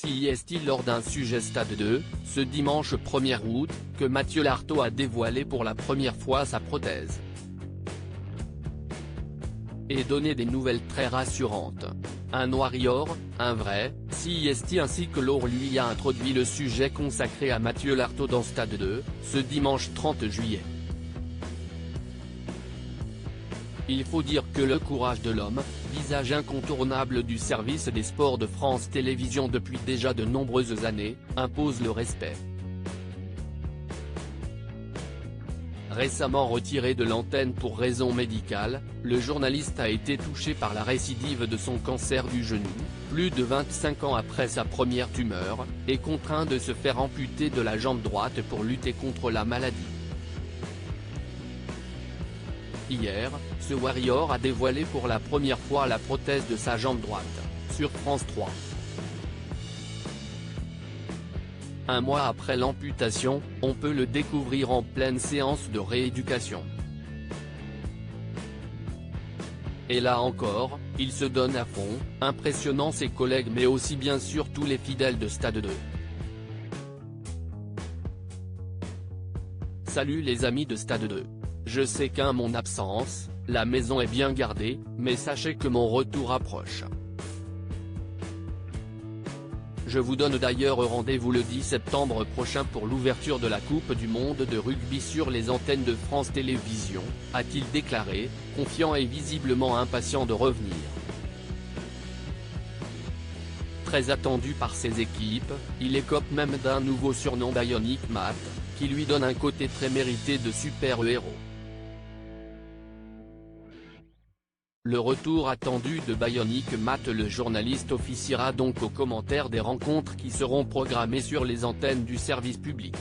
est-il lors d'un sujet Stade 2, ce dimanche 1er août, que Mathieu Lartaud a dévoilé pour la première fois sa prothèse. Et donné des nouvelles très rassurantes. Un warrior, un vrai, est ainsi que l'OR lui a introduit le sujet consacré à Mathieu Lartaud dans Stade 2, ce dimanche 30 juillet. Il faut dire que le courage de l'homme, visage incontournable du service des sports de France Télévisions depuis déjà de nombreuses années, impose le respect. Récemment retiré de l'antenne pour raison médicale, le journaliste a été touché par la récidive de son cancer du genou, plus de 25 ans après sa première tumeur, et contraint de se faire amputer de la jambe droite pour lutter contre la maladie. Hier, ce warrior a dévoilé pour la première fois la prothèse de sa jambe droite, sur France 3. Un mois après l'amputation, on peut le découvrir en pleine séance de rééducation. Et là encore, il se donne à fond, impressionnant ses collègues mais aussi bien sûr tous les fidèles de Stade 2. Salut les amis de Stade 2. Je sais qu'à mon absence, la maison est bien gardée, mais sachez que mon retour approche. Je vous donne d'ailleurs rendez-vous le 10 septembre prochain pour l'ouverture de la Coupe du Monde de rugby sur les antennes de France Télévisions, a-t-il déclaré, confiant et visiblement impatient de revenir. Très attendu par ses équipes, il écope même d'un nouveau surnom Bionic Matt, qui lui donne un côté très mérité de super-héros. Le retour attendu de Bionic Matt, le journaliste officiera donc aux commentaires des rencontres qui seront programmées sur les antennes du service public.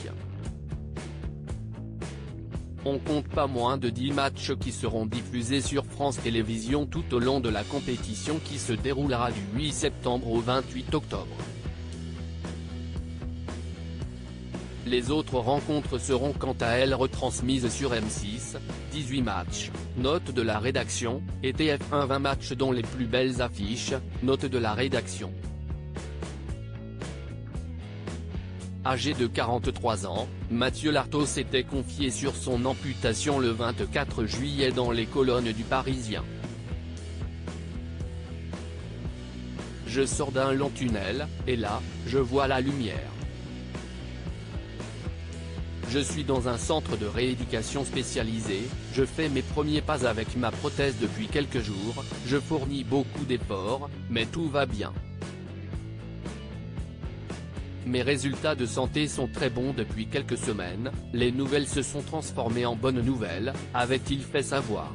On compte pas moins de 10 matchs qui seront diffusés sur France Télévisions tout au long de la compétition qui se déroulera du 8 septembre au 28 octobre. Les autres rencontres seront quant à elles retransmises sur M6, 18 matchs, note de la rédaction, et TF1 20 matchs dont les plus belles affiches, note de la rédaction. Âgé de 43 ans, Mathieu Lartaud s'était confié sur son amputation le 24 juillet dans les colonnes du Parisien. Je sors d'un long tunnel, et là, je vois la lumière. Je suis dans un centre de rééducation spécialisé, je fais mes premiers pas avec ma prothèse depuis quelques jours, je fournis beaucoup d'efforts, mais tout va bien. Mes résultats de santé sont très bons depuis quelques semaines, les nouvelles se sont transformées en bonnes nouvelles, avait-il fait savoir.